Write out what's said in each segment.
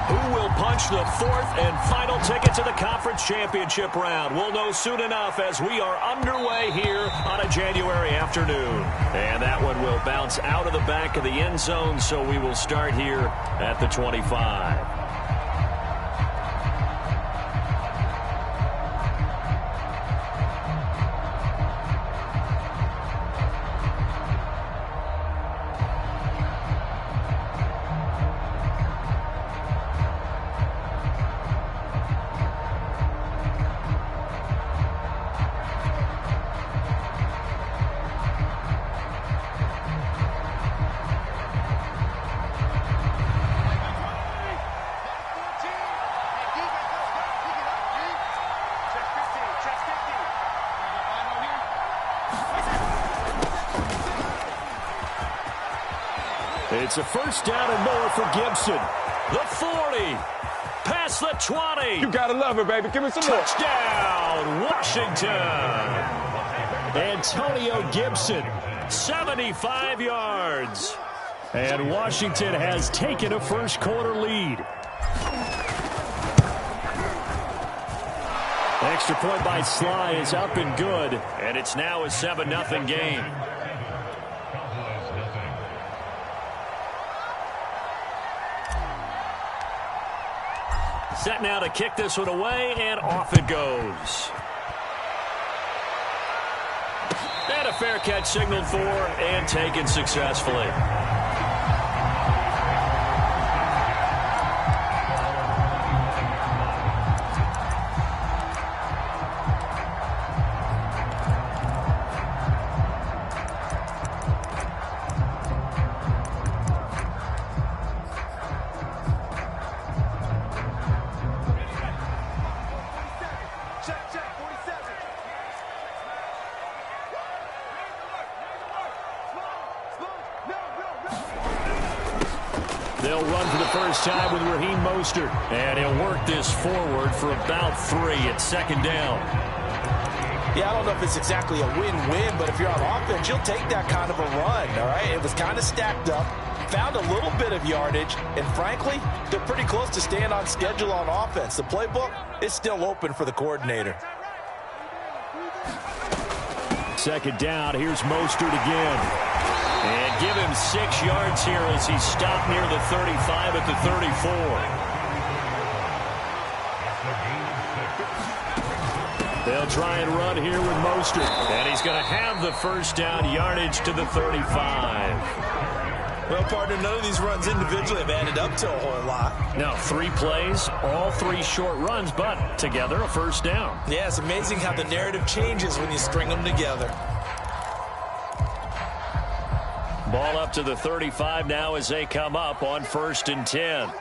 Who will punch the fourth and final ticket to the conference championship round? We'll know soon enough as we are underway here on a January afternoon. And that one will bounce out of the back of the end zone, so we will start here at the 25. It's a first down and more for Gibson. The 40. Past the 20. You gotta love it, baby. Give me some more. Touchdown, Washington. Antonio Gibson, 75 yards. And Washington has taken a first quarter lead. Extra point by Sly is up and good. And it's now a 7-0 game. Set now to kick this one away, and off it goes. And a fair catch signaled for and taken successfully. They'll run for the first time with Raheem Mostert. And he'll work this forward for about 3 at second down. Yeah, I don't know if it's exactly a win-win, but if you're on offense, you'll take that kind of a run, all right? It was kind of stacked up, found a little bit of yardage, and frankly, they're pretty close to staying on schedule on offense. The playbook is still open for the coordinator. Second down, here's Mostert again. And give him 6 yards here as he stopped near the 35 at the 34. They'll try and run here with Mostert. And he's going to have the first down yardage to the 35. Well, partner, none of these runs individually have added up to a whole lot. Now, 3 plays, all 3 short runs, but together a first down. Yeah, it's amazing how the narrative changes when you string them together. Ball up to the 35 now as they come up on 1st and 10.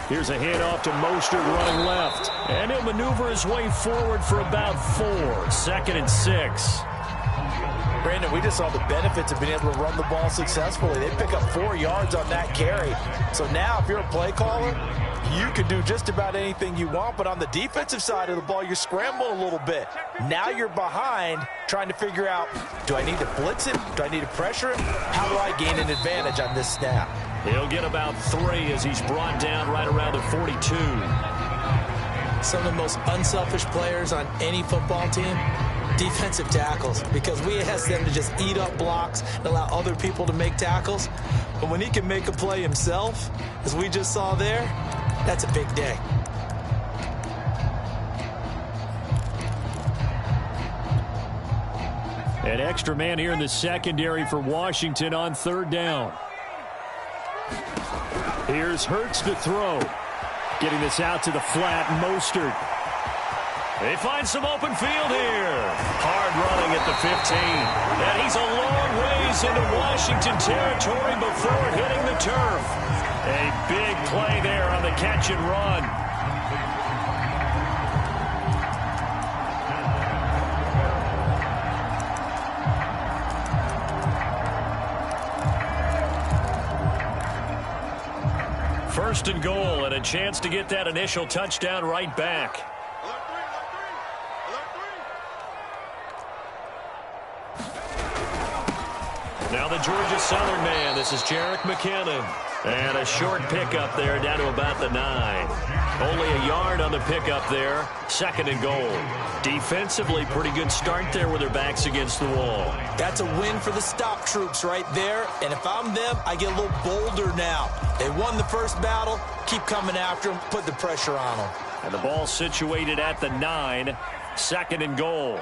Here's a handoff to Mostert running left. And he'll maneuver his way forward for about 4. 2nd and 6. Brandon, we just saw the benefits of being able to run the ball successfully. They pick up 4 yards on that carry. So now if you're a play caller, you can do just about anything you want, but on the defensive side of the ball, you're scrambling a little bit. Now you're behind trying to figure out, do I need to blitz him? Do I need to pressure him? How do I gain an advantage on this snap? He'll get about 3 as he's brought down right around the 42. Some of the most unselfish players on any football team, defensive tackles, because we ask them to just eat up blocks and allow other people to make tackles. But when he can make a play himself, as we just saw there, that's a big day. An extra man here in the secondary for Washington on 3rd down. Here's Hurts to throw. Getting this out to the flat, Mostert. They find some open field here. Hard running at the 15. And he's a long ways into Washington territory before hitting the turf. A big play there on the catch and run. First and goal, and a chance to get that initial touchdown right back. Now the Georgia Southern man. This is Jerick McKinnon. And a short pickup there down to about the 9. Only a yard on the pickup there. 2nd and goal. Defensively, pretty good start there with their backs against the wall. That's a win for the stop troops right there. And if I'm them, I get a little bolder now. They won the first battle. Keep coming after them. Put the pressure on them. And the ball situated at the 9. 2nd and goal.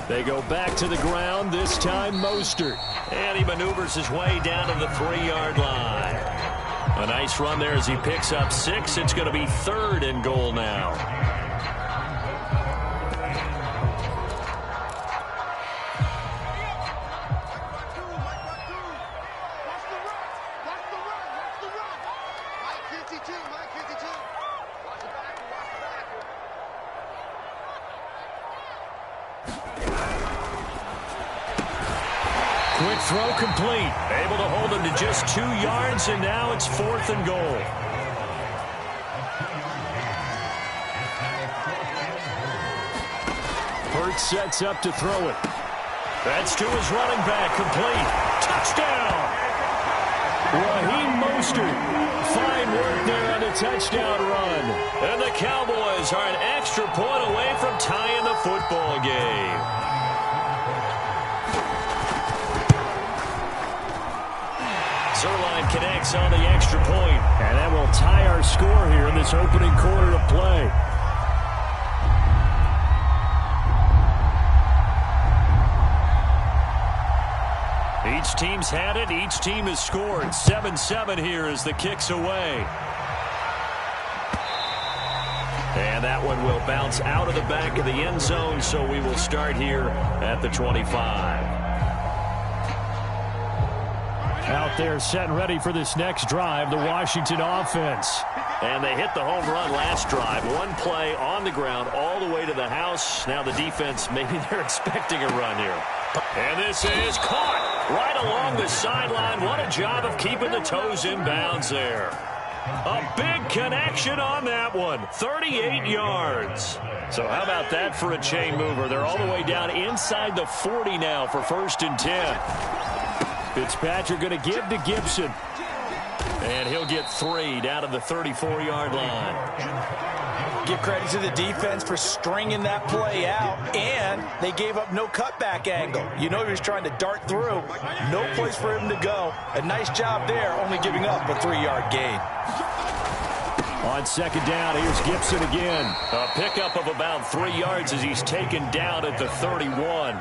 They go back to the ground, this time Mostert. And he maneuvers his way down to the 3-yard line. A nice run there as he picks up 6. It's going to be 3rd and goal now. Quick throw complete. Able to hold him to just 2 yards, and now it's 4th and goal. Hurts sets up to throw it. That's to his running back. Complete. Touchdown! Raheem Mostert. Fine work there on the touchdown run. And the Cowboys are an extra point away from tying the football game. Zerline connects on the extra point. And that will tie our score here in this opening quarter of play. Each team's had it. Each team has scored. 7-7 here as the kick's away. And that one will bounce out of the back of the end zone, so we will start here at the 25. Out there set and ready for this next drive, the Washington offense. And they hit the home run last drive. One play on the ground all the way to the house. Now the defense, maybe they're expecting a run here. And this is caught right along the sideline. What a job of keeping the toes in bounds there. A big connection on that one. 38 yards. So how about that for a chain mover? They're all the way down inside the 40 now for 1st and 10. Fitzpatrick going to give to Gibson. And he'll get 3 down to the 34-yard line. Give credit to the defense for stringing that play out, and they gave up no cutback angle. You know he was trying to dart through. No place for him to go. A nice job there, only giving up a 3-yard gain. On 2nd down, here's Gibson again. A pickup of about 3 yards as he's taken down at the 31.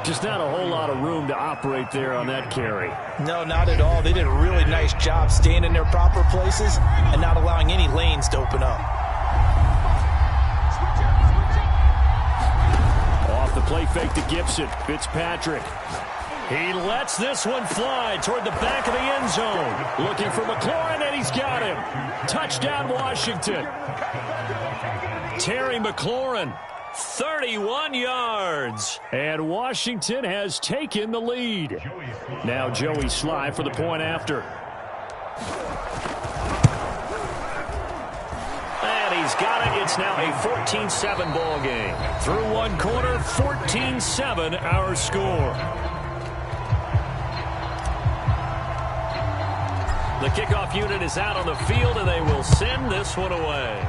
Just not a whole lot of room to operate there on that carry. No, not at all. They did a really nice job staying in their proper places and not allowing any lanes to open up. Off the play fake to Gibson. Fitzpatrick. He lets this one fly toward the back of the end zone. Looking for McLaurin, and he's got him. Touchdown, Washington. Terry McLaurin. 31 yards. And Washington has taken the lead. Now Joey Sly for the point after. And he's got it. It's now a 14-7 ball game. Through one quarter, 14-7 our score. The kickoff unit is out on the field, and they will send this one away.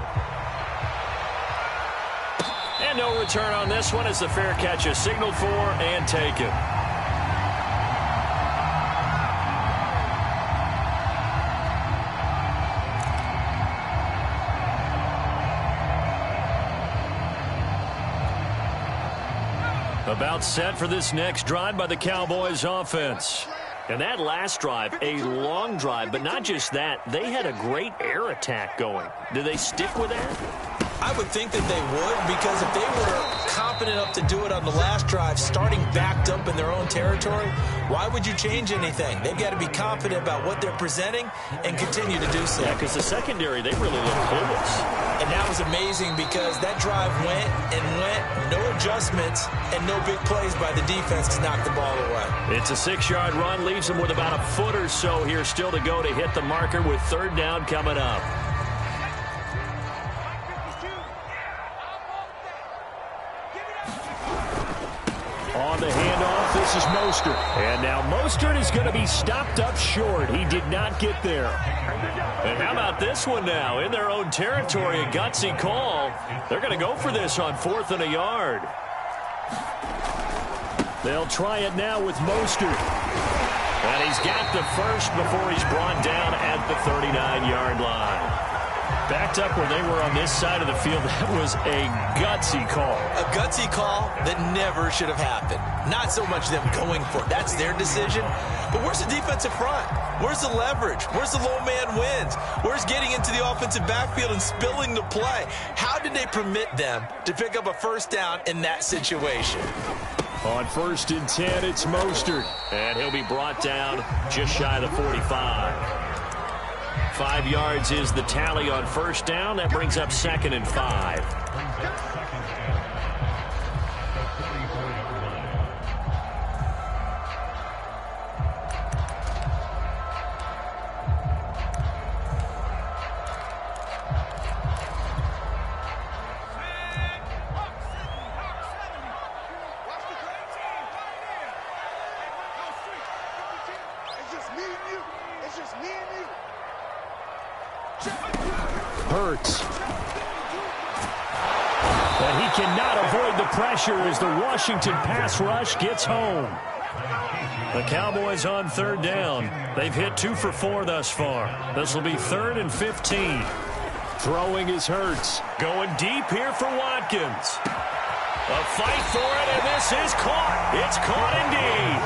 And no return on this one as the fair catch is signaled for and taken. About set for this next drive by the Cowboys offense. And that last drive, a long drive, but not just that. They had a great air attack going. Do they stick with that? I would think that they would, because if they were confident enough to do it on the last drive, starting backed up in their own territory, why would you change anything? They've got to be confident about what they're presenting and continue to do so. Yeah, because the secondary, they really look clueless. And that was amazing because that drive went and went, no adjustments, and no big plays by the defense to knock the ball away. It's a 6-yard run, leaves them with about a foot or so here still to go to hit the marker with 3rd down coming up. On the handoff, this is Mostert. And now Mostert is going to be stopped up short. He did not get there. And how about this one now? In their own territory, a gutsy call. They're going to go for this on 4th and a yard. They'll try it now with Mostert. And he's got the first before he's brought down at the 39-yard line. Backed up where they were on this side of the field, that was a gutsy call. A gutsy call that never should have happened. Not so much them going for it. That's their decision. But where's the defensive front? Where's the leverage? Where's the low man wins? Where's getting into the offensive backfield and spilling the play? How did they permit them to pick up a first down in that situation? On 1st and 10, it's Mostert. And he'll be brought down just shy of the 45. 5 yards is the tally on 1st down. That brings up 2nd and 5. Hurts. But he cannot avoid the pressure as the Washington pass rush gets home. The Cowboys on 3rd down. They've hit 2 for 4 thus far. This will be 3rd and 15. Throwing is Hurts. Going deep here for Watkins. A fight for it, and this is caught. It's caught indeed.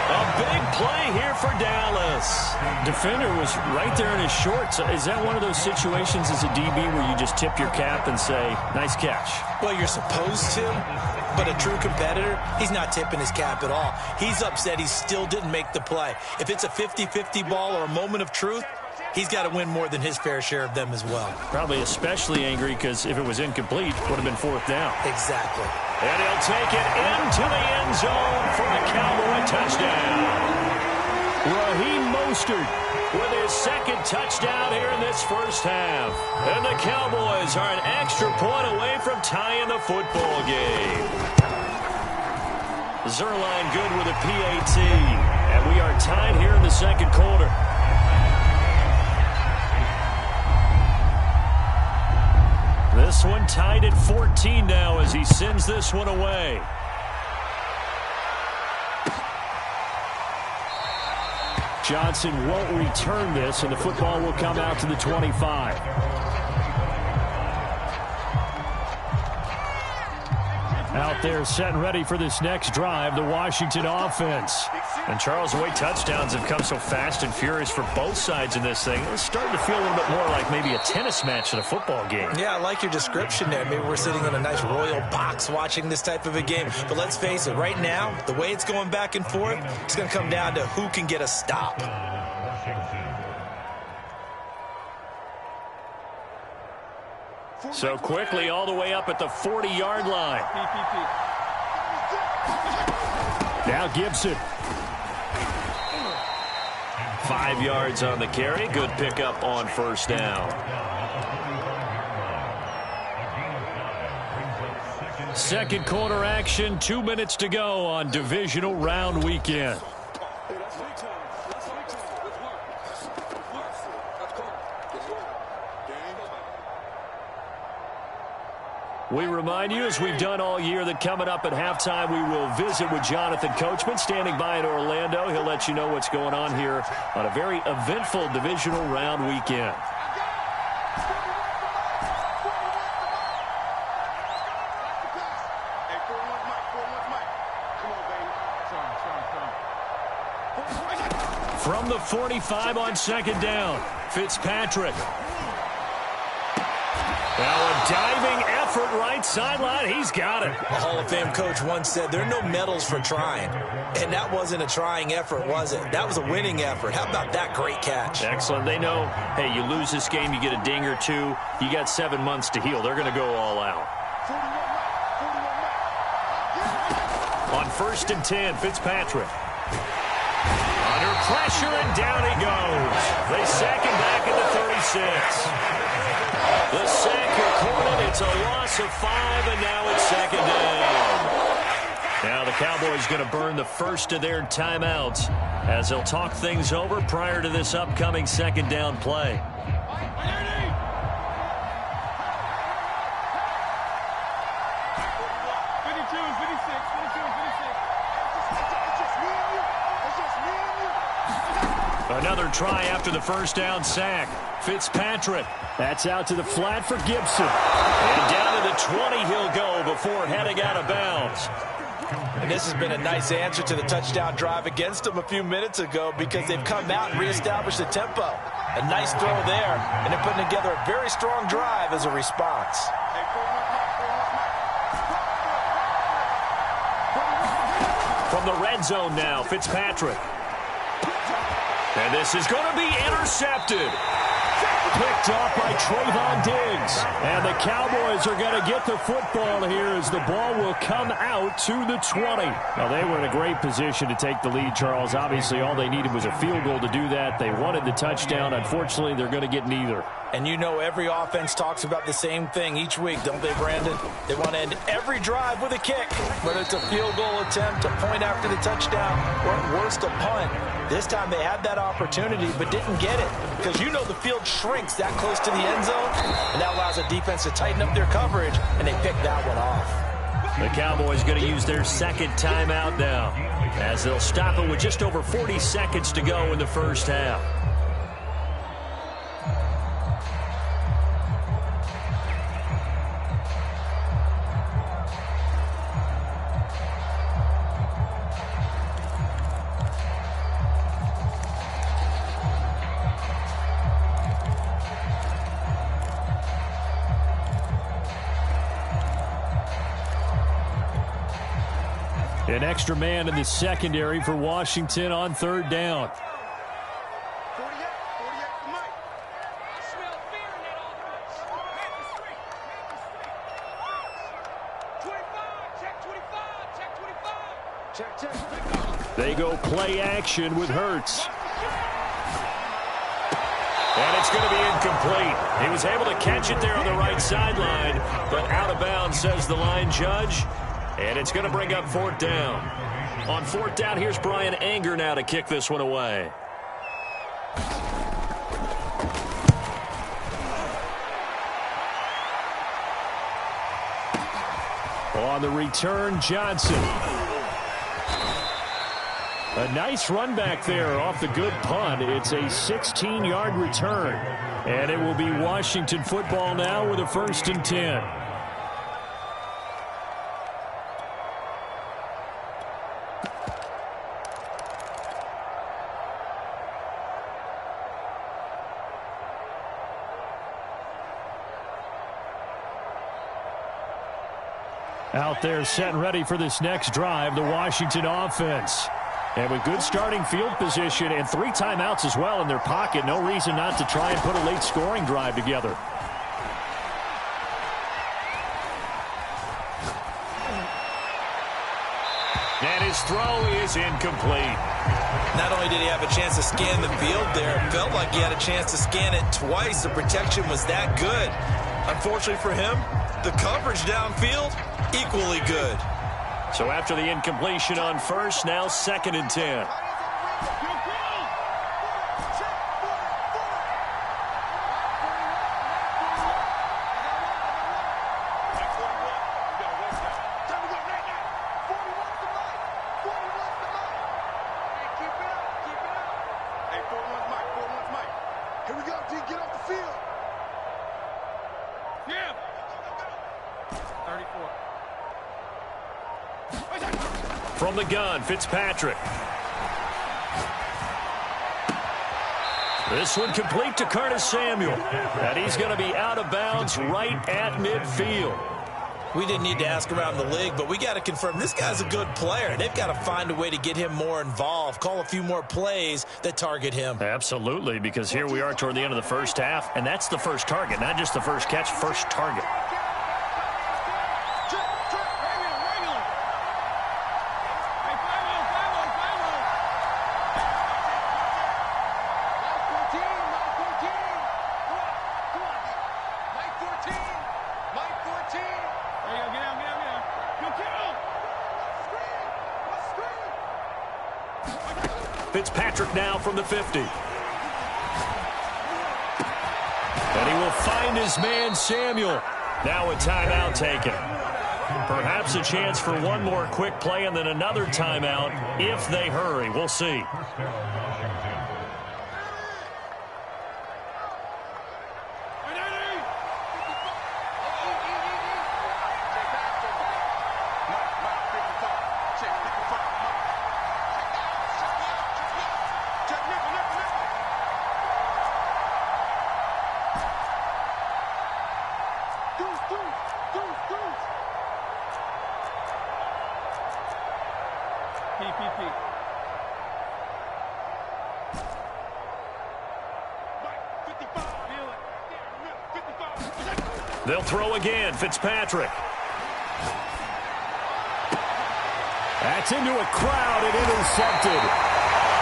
A big play here for Dallas. Defender was right there in his shorts. Is that one of those situations as a DB where you just tip your cap and say, nice catch? Well, you're supposed to, but a true competitor, he's not tipping his cap at all. He's upset he still didn't make the play. If it's a 50-50 ball or a moment of truth, he's got to win more than his fair share of them as well. Probably especially angry because if it was incomplete, it would have been 4th down. Exactly. And he'll take it into the end zone for a Cowboy touchdown. Raheem Mostert with his 2nd touchdown here in this first half. And the Cowboys are an extra point away from tying the football game. Zerline good with a PAT. And we are tied here in the 2nd quarter. This one tied at 14 now as he sends this one away. Johnson won't return this, and the football will come out to the 25. Out there set and ready for this next drive, the Washington offense. And Charles, the way touchdowns have come so fast and furious for both sides in this thing, it's starting to feel a little bit more like maybe a tennis match in a football game. Yeah, I like your description there. Maybe we're sitting in a nice royal box watching this type of a game. But let's face it, right now, the way it's going back and forth, it's going to come down to who can get a stop. So quickly all the way up at the 40-yard line. Now Gibson. 5 yards on the carry. Good pickup on 1st down. 2nd quarter action. 2 minutes to go on divisional round weekend. We remind you, as we've done all year, that coming up at halftime, we will visit with Jonathan Coachman, standing by in Orlando. He'll let you know what's going on here on a very eventful divisional round weekend. From the 45 on 2nd down, Fitzpatrick. Now a diving effort right sideline. He's got it. A Hall of Fame coach once said there are no medals for trying. And that wasn't a trying effort, was it? That was a winning effort. How about that great catch? Excellent. They know, hey, you lose this game, you get a ding or two. You got 7 months to heal. They're going to go all out. On 1st and 10, Fitzpatrick. Under pressure, and down he goes. They sack him back at the 36. The sack recorded. It's a loss of 5, and now it's 2nd down. Now the Cowboys going to burn the first of their timeouts as they'll talk things over prior to this upcoming second down play. Another try after the first down sack. Fitzpatrick. That's out to the flat for Gibson. And down to the 20 he'll go before heading out of bounds. And this has been a nice answer to the touchdown drive against them a few minutes ago because they've come out and reestablished the tempo. A nice throw there, and they're putting together a very strong drive as a response. From the red zone now, Fitzpatrick. And this is going to be intercepted. Picked off by Trayvon Diggs. And the Cowboys are going to get the football here as the ball will come out to the 20. Now, they were in a great position to take the lead, Charles. Obviously, all they needed was a field goal to do that. They wanted the touchdown. Unfortunately, they're going to get neither. And you know every offense talks about the same thing each week, don't they, Brandon? They want to end every drive with a kick, whether it's a field goal attempt, a point after the touchdown, or at worst a punt. This time they had that opportunity but didn't get it because you know the field shrinks that close to the end zone, and that allows the defense to tighten up their coverage, and they picked that one off. The Cowboys going to use their second timeout now as they'll stop it with just over 40 seconds to go in the first half. An extra man in the secondary for Washington on third down. They go play action with Hurts. And it's going to be incomplete. He was able to catch it there on the right sideline, but out of bounds, says the line judge. And it's going to bring up fourth down. On fourth down, here's Brian Anger now to kick this one away. On the return, Johnson. A nice run back there off the good punt. It's a 16-yard return. And it will be Washington football now with a 1st and 10. Out there set and ready for this next drive, the Washington offense. And with good starting field position and 3 timeouts as well in their pocket, no reason not to try and put a late scoring drive together. And his throw is incomplete. Not only did he have a chance to scan the field there, it felt like he had a chance to scan it twice. The protection was that good. Unfortunately for him, the coverage downfield, equally good. So after the incompletion on first, now 2nd and 10. From the gun, Fitzpatrick. This one complete to Curtis Samuel. And he's going to be out of bounds right at midfield. We didn't need to ask around the league, but we got to confirm this guy's a good player. They've got to find a way to get him more involved, call a few more plays that target him. Absolutely, because here we are toward the end of the first half, and that's the first target, not just the first catch, first target. Fitzpatrick now from the 50. And he will find his man, Samuel. Now a timeout taken. Perhaps a chance for one more quick play and then another timeout if they hurry. We'll see. They'll throw again. Fitzpatrick. That's into a crowd and intercepted.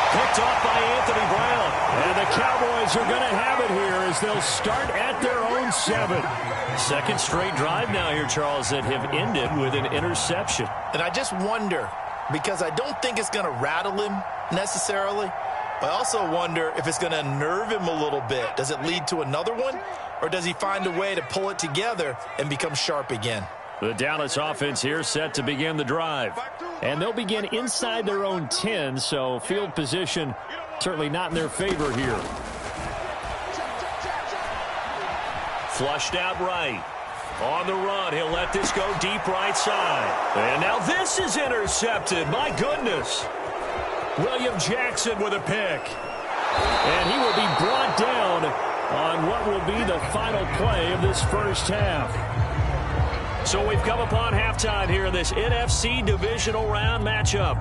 Picked off by Anthony Brown. And the Cowboys are going to have it here as they'll start at their own 7. Second straight drive now here, Charles, that have ended with an interception. And I just wonder, because I don't think it's going to rattle him necessarily. I also wonder if it's going to unnerve him a little bit. Does it lead to another one? Or does he find a way to pull it together and become sharp again? The Dallas offense here set to begin the drive. And they'll begin inside their own 10, so field position certainly not in their favor here. Flushed out right. On the run, he'll let this go deep right side. And now this is intercepted. My goodness. William Jackson with a pick. And he will be brought down on what will be the final play of this first half. So we've come upon halftime here in this NFC Divisional Round matchup.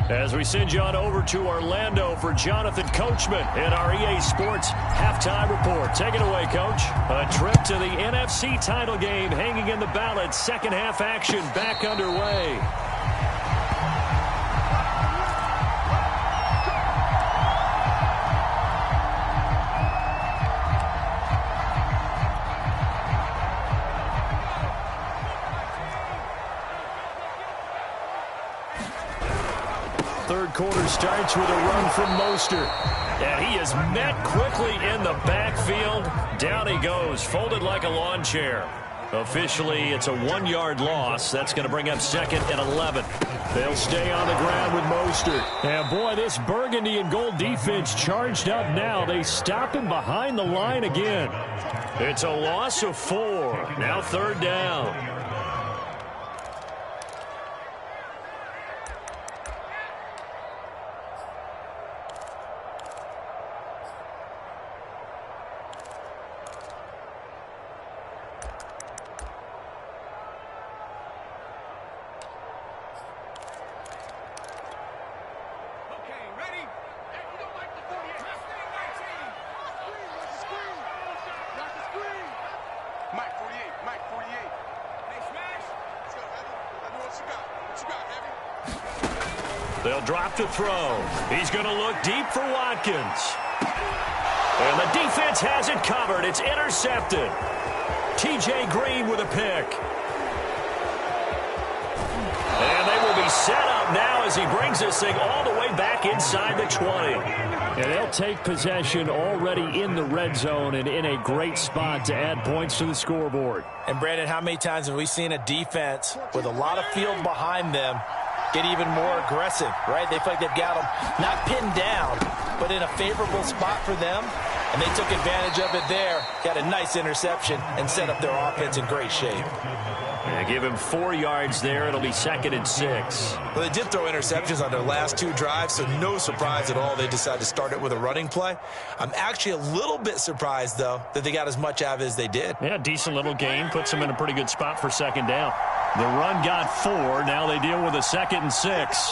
As we send you on over to Orlando for Jonathan Coachman in our EA Sports Halftime Report. Take it away, Coach. A trip to the NFC title game hanging in the balance. Second half action back underway. Third quarter starts with a run from Mostert. And he is met quickly in the backfield. Down he goes, folded like a lawn chair. Officially, it's a 1-yard loss. That's going to bring up second and 11. They'll stay on the ground with Mostert. And boy, this burgundy and gold defense charged up now. They stop him behind the line again. It's a loss of 4. Now third down. They'll drop to throw. He's going to look deep for Watkins. And the defense has it covered. It's intercepted. T.J. Green with a pick. And they will be set up now as he brings this thing all the way back inside the 20. And they'll take possession already in the red zone and in a great spot to add points to the scoreboard. And, Brandon, how many times have we seen a defense with a lot of field behind them get even more aggressive, right? They feel like they've got them not pinned down, but in a favorable spot for them, and they took advantage of it there. Got a nice interception and set up their offense in great shape. Yeah, give him 4 yards there. It'll be second and 6. Well, they did throw interceptions on their last 2 drives, so no surprise at all they decided to start it with a running play. I'm actually a little bit surprised, though, that they got as much out of it as they did. Yeah, decent little gain. Puts them in a pretty good spot for second down. The run got 4. Now they deal with a second and 6.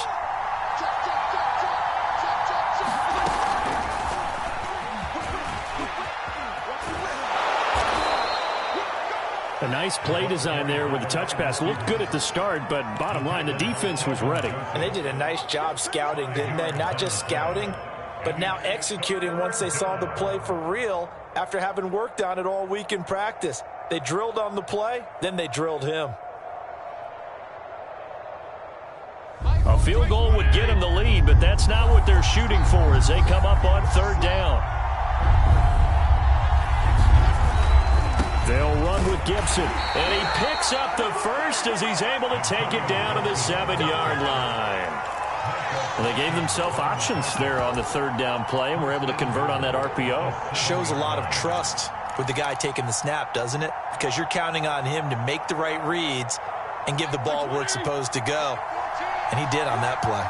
A nice play design there with the touch pass. Looked good at the start, but bottom line, the defense was ready. And they did a nice job scouting, didn't they? Not just scouting, but now executing once they saw the play for real after having worked on it all week in practice. They drilled on the play, then they drilled him. A field goal would get them the lead, but that's not what they're shooting for as they come up on third down. They'll run with Gibson, and he picks up the first as he's able to take it down to the 7-yard line. Well, they gave themselves options there on the third down play, and were able to convert on that RPO. Shows a lot of trust with the guy taking the snap, doesn't it? Because you're counting on him to make the right reads and give the ball where it's supposed to go. And he did on that play.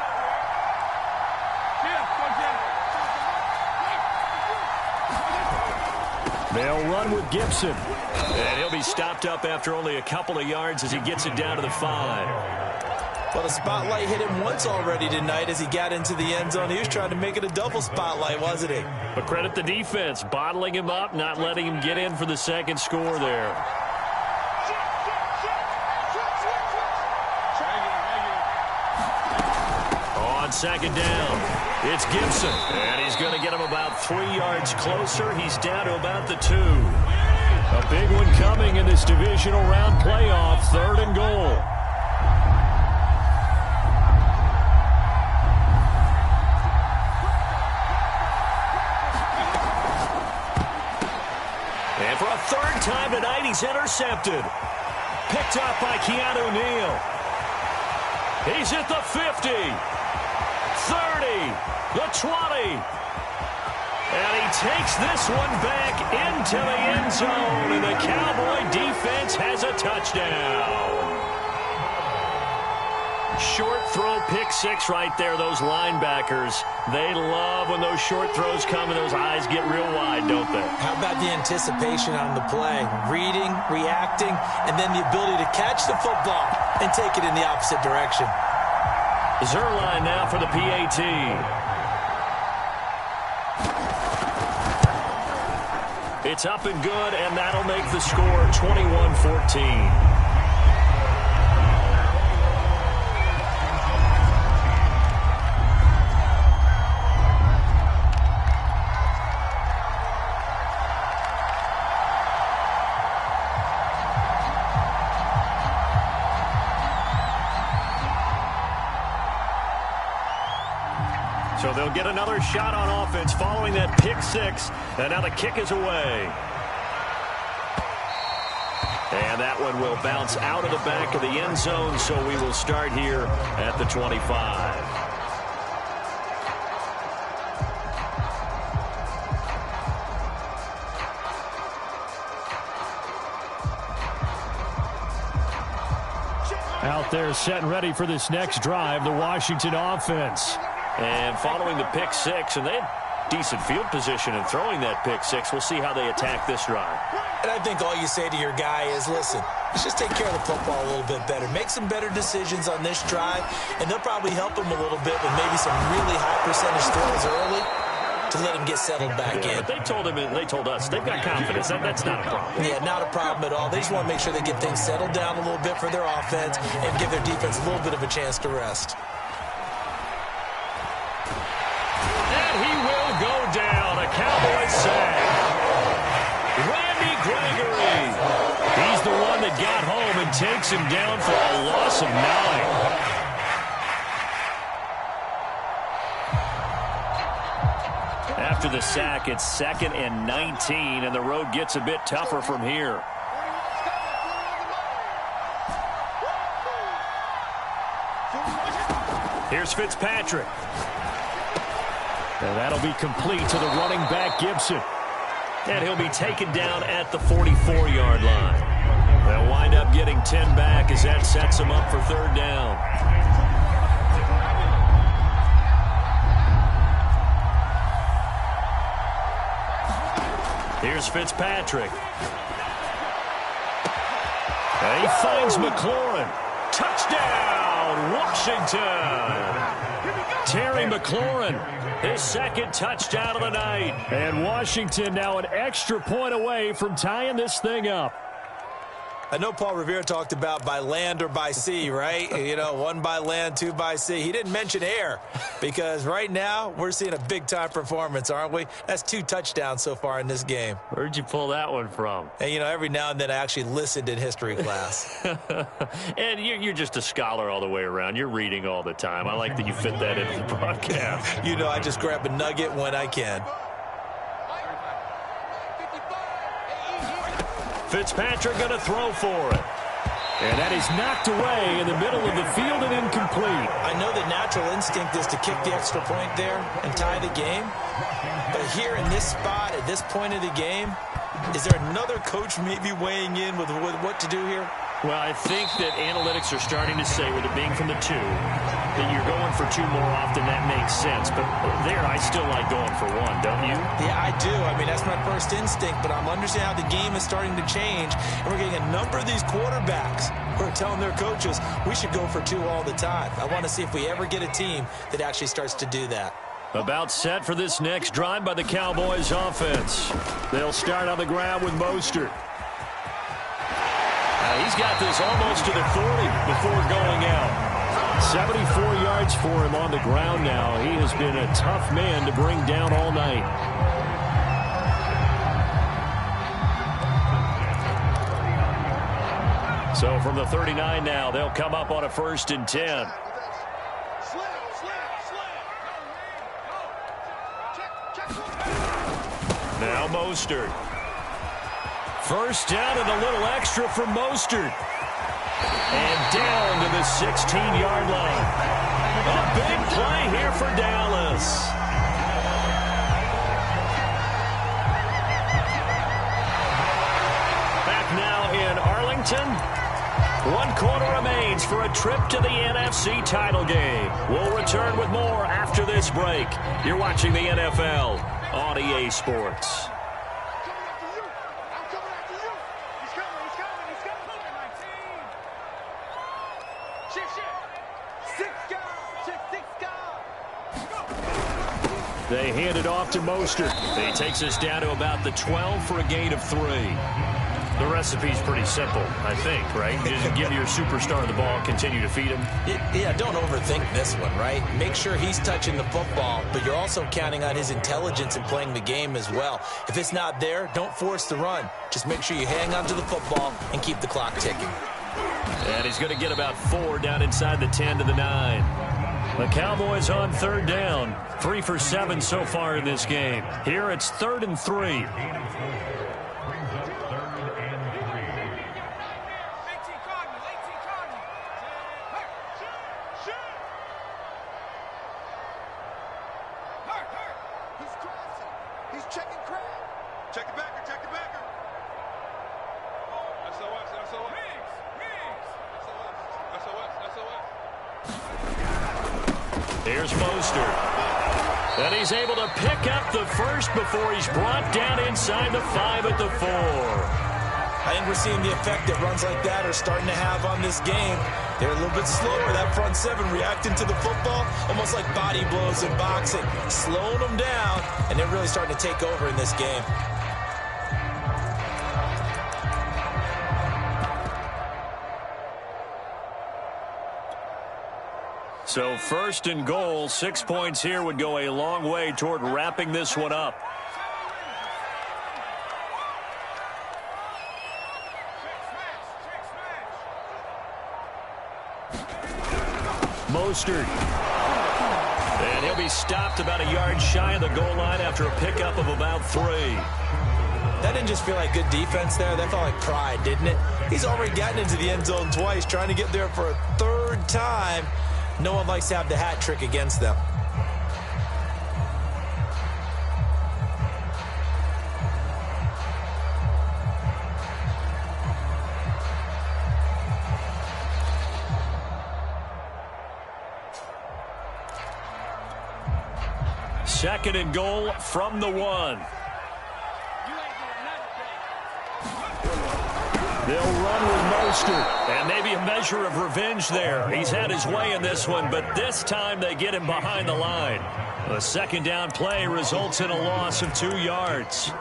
They'll run with Gibson. And he'll be stopped up after only a couple of yards as he gets it down to the 5. Well, the spotlight hit him once already tonight as he got into the end zone. He was trying to make it a double spotlight, wasn't he? But credit the defense, bottling him up, not letting him get in for the second score there. On second down, it's Gibson. And he's going to get him about 3 yards closer. He's down to about the 2. A big one coming in this divisional round playoff, 3rd and goal. And for a 3rd time tonight, he's intercepted. Picked up by Keanu Neal. He's at the 50, 30, the 20. And he takes this one back into the end zone, and the Cowboy defense has a touchdown. Short throw, pick 6 right there, those linebackers. They love when those short throws come and those eyes get real wide, don't they? How about the anticipation on the play? Reading, reacting, and then the ability to catch the football and take it in the opposite direction. Zerline now for the PAT. It's up and good, and that'll make the score 21-14. So they'll get another shot on offense following that pick 6. And now the kick is away. And that one will bounce out of the back of the end zone, so we will start here at the 25. Out there set and ready for this next drive, the Washington offense. And following the pick 6, and they had decent field position in throwing that pick 6. We'll see how they attack this drive. And I think all you say to your guy is, listen, let's just take care of the football a little bit better. Make some better decisions on this drive, and they'll probably help him a little bit with maybe some really high percentage throws early to let him get settled back in. But they told him, and they told us, they've got confidence. That's not a problem. Yeah, not a problem at all. They just want to make sure they get things settled down a little bit for their offense and give their defense a little bit of a chance to rest. Down, a Cowboys sack. Randy Gregory. He's the one that got home and takes him down for a loss of 9. After the sack, it's 2nd and 19, and the road gets a bit tougher from here. Here's Fitzpatrick. And that'll be complete to the running back, Gibson. And he'll be taken down at the 44-yard line. They'll wind up getting 10 back as that sets them up for 3rd down. Here's Fitzpatrick. And he finds McLaurin. Touchdown, Washington. Terry McLaurin, his 2nd touchdown of the night. And Washington now an extra point away from tying this thing up. I know Paul Revere talked about by land or by sea, right? You know, 1 by land, 2 by sea. He didn't mention air because right now we're seeing a big-time performance, aren't we? That's 2 touchdowns so far in this game. Where'd you pull that one from? And, you know, every now and then I actually listened in history class. And you're just a scholar all the way around. You're reading all the time. I like that you fit that into the broadcast. You know, I just grab a nugget when I can. Fitzpatrick going to throw for it. And that is knocked away in the middle of the field and incomplete. I know the natural instinct is to kick the extra point there and tie the game. But here in this spot, at this point of the game, is there another coach maybe weighing in with what to do here? Well, I think that analytics are starting to say, with it being from the 2, that you're going for 2 more often. That makes sense. But there, I still like going for 1, don't you? Yeah, I do. I mean, that's my first instinct. But I'm understanding how the game is starting to change. And we're getting a number of these quarterbacks who are telling their coaches, we should go for 2 all the time. I want to see if we ever get a team that actually starts to do that. About set for this next drive by the Cowboys offense. They'll start on the ground with Mostert. He's got this almost to the 40 before going out. 74 yards for him on the ground now. He has been a tough man to bring down all night. So from the 39 now, they'll come up on a 1st and 10. Now Mostert. First down and a little extra for Mostert. And down to the 16-yard line. A big play here for Dallas. Back now in Arlington. 1 quarter remains for a trip to the NFC title game. We'll return with more after this break. You're watching the NFL on EA Sports. They hand it off to Mostert. He takes us down to about the 12 for a gain of 3. The recipe's pretty simple, I think, right? You just give your superstar the ball, continue to feed him. Yeah, don't overthink this one, right? Make sure he's touching the football, but you're also counting on his intelligence in playing the game as well. If it's not there, don't force the run. Just make sure you hang on to the football and keep the clock ticking. And he's going to get about 4 down inside the 10 to the 9. The Cowboys on 3rd down. 3 for 7 so far in this game. Here it's 3rd and 3. Here's Mostert. And he's able to pick up the first before he's brought down inside the 5 at the 4. I think we're seeing the effect that runs like that are starting to have on this game. They're a little bit slower, that front 7 reacting to the football, almost like body blows in boxing, slowing them down, and they're really starting to take over in this game. So 1st and goal, 6 points here would go a long way toward wrapping this one up. Mostert. And he'll be stopped about a yard shy of the goal line after a pickup of about 3. That didn't just feel like good defense there. That felt like pride, didn't it? He's already gotten into the end zone twice, trying to get there for a 3rd time. No one likes to have the hat trick against them. Second and goal from the 1. They'll run with Mostert, and maybe a measure of revenge there. He's had his way in this one, but this time they get him behind the line. A 2nd down play results in a loss of 2 yards.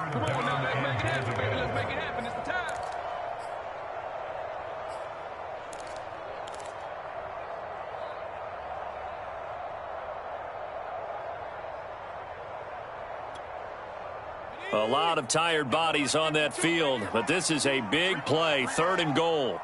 A lot of tired bodies on that field, but this is a big play, 3rd and goal.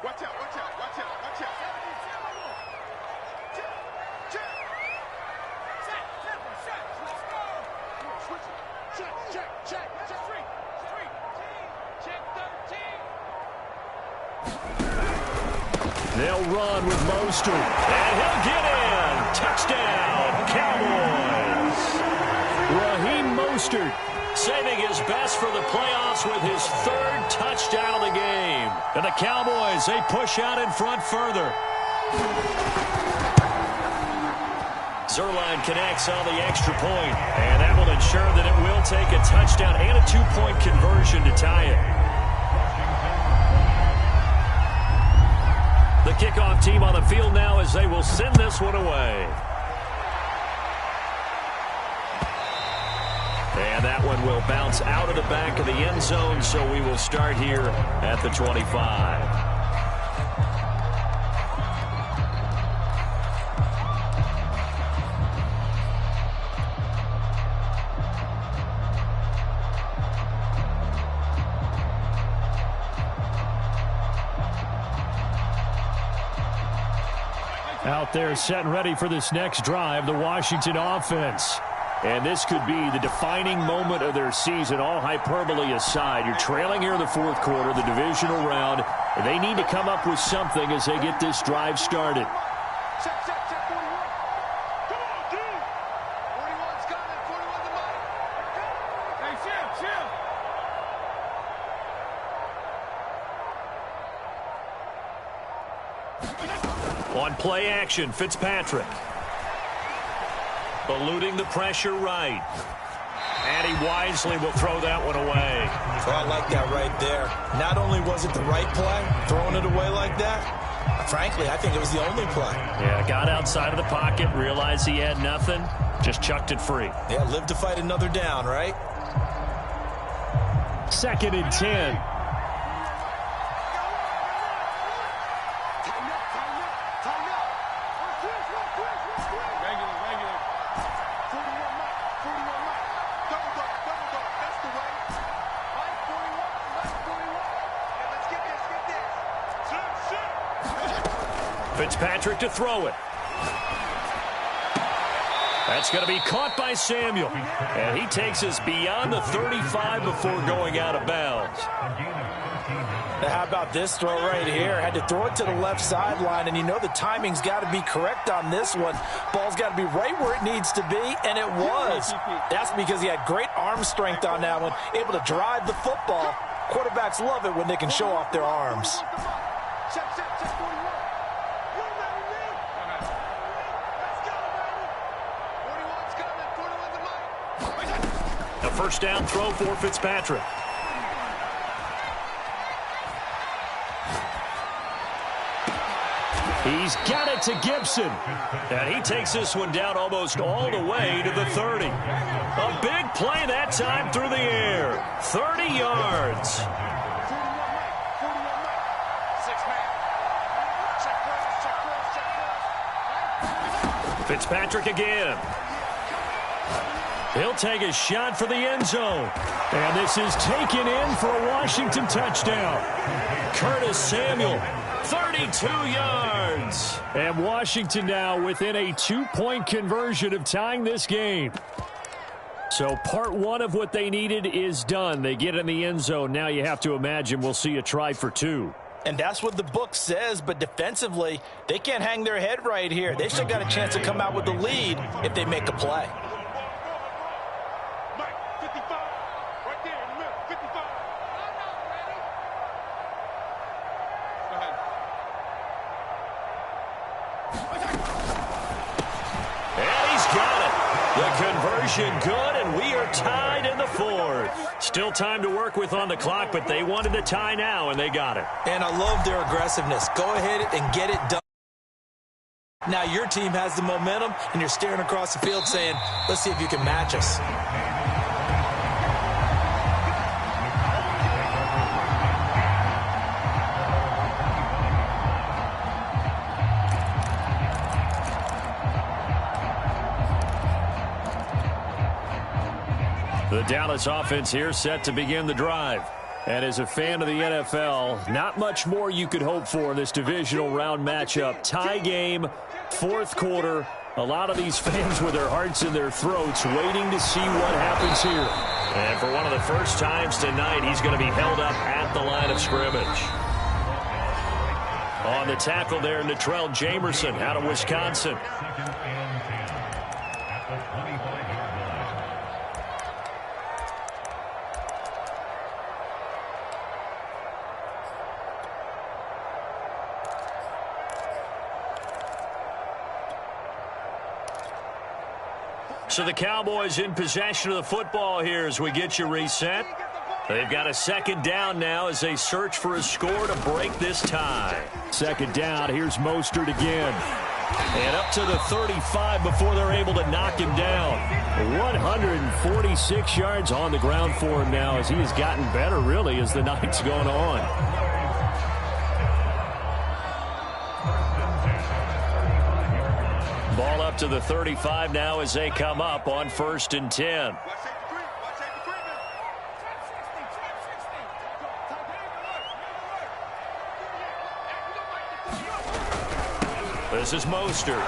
They'll run with Mostert, and he'll get in. Touchdown, Cowboys. Raheem Mostert saving his best for the playoffs with his 3rd touchdown of the game. And the Cowboys, they push out in front further. Zerline connects on the extra point, and that will ensure that it will take a touchdown and a 2-point conversion to tie it. The kickoff team on the field now as they will send this one away. And that one will bounce out of the back of the end zone, so we will start here at the 25. Out there set and ready for this next drive, the Washington offense. And this could be the defining moment of their season, all hyperbole aside. You're trailing here in the 4th quarter, the divisional round. And they need to come up with something as they get this drive started. On play action, Fitzpatrick. Eluding the pressure right. And he wisely will throw that one away. Oh, I like that right there. Not only was it the right play, throwing it away like that, frankly, I think it was the only play. Yeah, got outside of the pocket, realized he had nothing, just chucked it free. Yeah, live to fight another down, right? 2nd and 10. Fitzpatrick to throw it. That's going to be caught by Samuel. And he takes us beyond the 35 before going out of bounds. Now, how about this throw right here? Had to throw it to the left sideline, and you know the timing's got to be correct on this one. Ball's got to be right where it needs to be, and it was. That's because he had great arm strength on that one, able to drive the football. Quarterbacks love it when they can show off their arms. A first down throw for Fitzpatrick. He's got it to Gibson. And he takes this one down almost all the way to the 30. A big play that time through the air. 30 yards. Fitzpatrick again. He'll take a shot for the end zone. And this is taken in for a Washington touchdown. Curtis Samuel, 32 yards. And Washington now within a 2-point conversion of tying this game. So part one of what they needed is done. They get in the end zone. Now you have to imagine we'll see a try for 2. And that's what the book says, but defensively, they can't hang their head right here. They still got a chance to come out with the lead if they make a play. Good, and we are tied in the 4th. Still time to work with on the clock, but they wanted the tie now, and they got it. And I love their aggressiveness. Go ahead and get it done. Now your team has the momentum, and you're staring across the field saying, let's see if you can match us. The Dallas offense here set to begin the drive. And as a fan of the NFL, not much more you could hope for in this divisional round matchup. Tie game, fourth quarter. A lot of these fans with their hearts in their throats waiting to see what happens here. And for one of the first times tonight, he's going to be held up at the line of scrimmage. On the tackle there, Natrell Jamerson out of Wisconsin. So the Cowboys in possession of the football here as we get you reset. They've got a second down now as they search for a score to break this tie. Second down, here's Mostert again. And up to the 35 before they're able to knock him down. 146 yards on the ground for him now as he has gotten better really as the night's gone on. Ball up to the 35 now as they come up on 1st and 10. This is Mostert.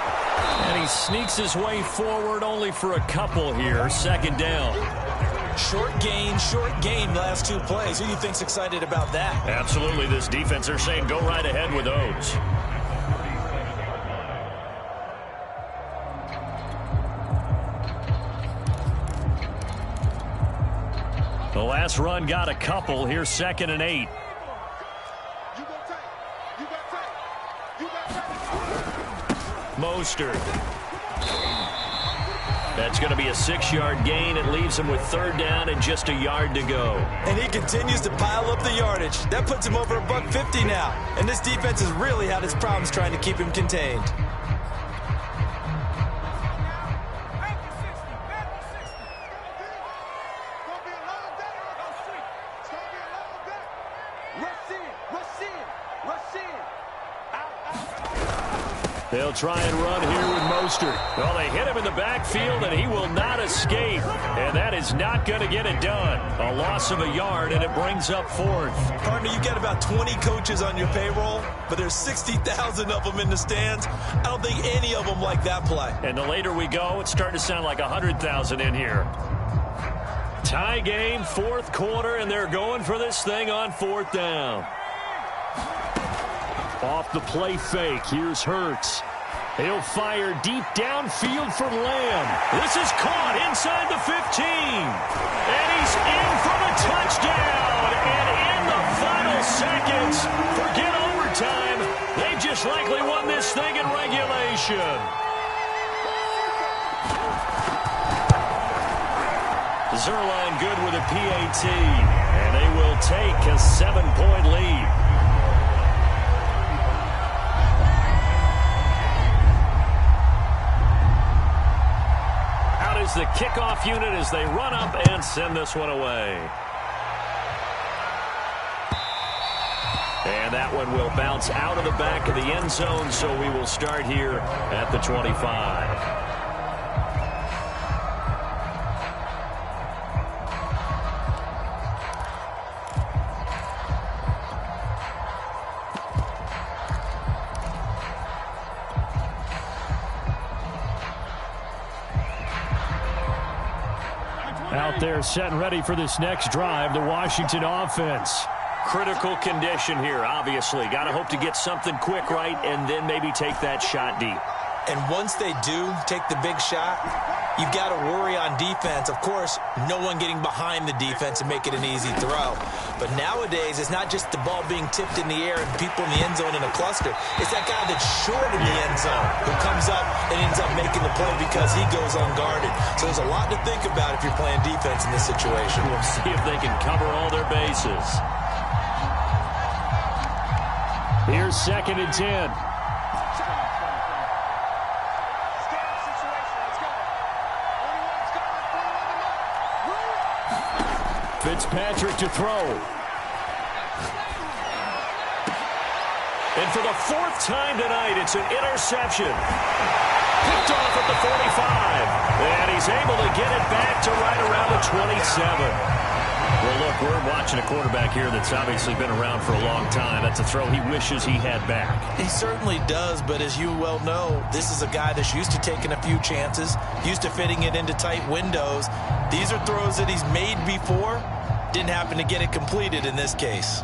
And he sneaks his way forward only for a couple here. Second down. Short gain last two plays. Who do you think's excited about that? Absolutely. This defense, they're saying go right ahead with those. The last run got a couple. Here's 2nd and 8. Mostert. That's going to be a 6-yard gain. It leaves him with 3rd down and just a yard to go. And he continues to pile up the yardage. That puts him over $150 now. And this defense has really had its problems trying to keep him contained. They'll try and run here with Mostert. Well, they hit him in the backfield, and he will not escape. And that is not going to get it done. A loss of a yard, and it brings up 4th. Partner, you got about 20 coaches on your payroll, but there's 60,000 of them in the stands. I don't think any of them like that play. And the later we go, it's starting to sound like 100,000 in here. Tie game, 4th quarter, and they're going for this thing on 4th down. Off the play fake, here's Hurts. He'll fire deep downfield for Lamb. This is caught inside the 15. And he's in for the touchdown. And in the final seconds, forget overtime. They just likely won this thing in regulation. Zerline good with a PAT. And they will take a 7-point lead. Is the kickoff unit as they run up and send this one away. And that one will bounce out of the back of the end zone, so we will start here at the 25. Out there set and ready for this next drive, the Washington offense. Critical condition here, obviously. Got to hope to get something quick right and then maybe take that shot deep. And once they do take the big shot, you've got to worry on defense. Of course, no one getting behind the defense and make it an easy throw. But nowadays, it's not just the ball being tipped in the air and people in the end zone in a cluster. It's that guy that's short in the end zone who comes up and ends up making the play because he goes unguarded. So there's a lot to think about if you're playing defense in this situation. We'll see if they can cover all their bases. Here's 2nd and 10. Fitzpatrick to throw. And for the 4th time tonight, it's an interception. Picked off at the 45. And he's able to get it back to right around the 27. Well, look, we're watching a quarterback here that's obviously been around for a long time. That's a throw he wishes he had back. He certainly does, but as you well know, this is a guy that's used to taking a few chances, used to fitting it into tight windows. These are throws that he's made before. Didn't happen to get it completed in this case.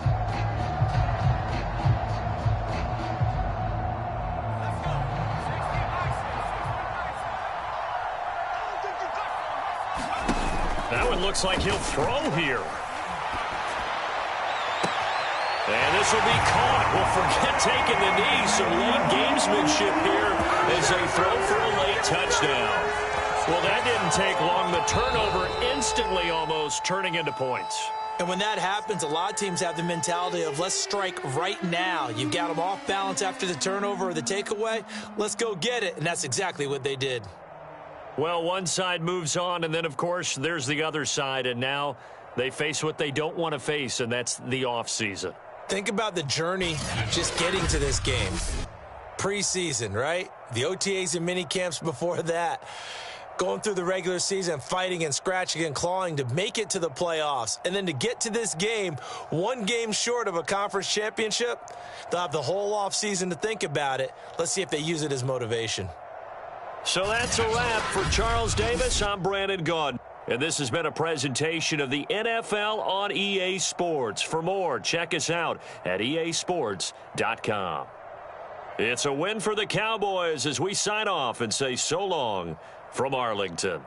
That one looks like he'll throw here. And this will be caught. Well, forget taking the knee. Some late gamesmanship here as they throw for a late touchdown. Well, that didn't take long. The turnover instantly almost turning into points. And when that happens, a lot of teams have the mentality of let's strike right now. You've got them off balance after the turnover or the takeaway. Let's go get it. And that's exactly what they did. Well, one side moves on, and then, of course, there's the other side, and now they face what they don't want to face, and that's the offseason. Think about the journey just getting to this game. Preseason, right? The OTAs and mini camps before that. Going through the regular season, fighting and scratching and clawing to make it to the playoffs. And then to get to this game, one game short of a conference championship, they'll have the whole offseason to think about it. Let's see if they use it as motivation. So that's a wrap for Charles Davis. I'm Brandon Gaudin. And this has been a presentation of the NFL on EA Sports. For more, check us out at easports.com. It's a win for the Cowboys as we sign off and say so long from Arlington.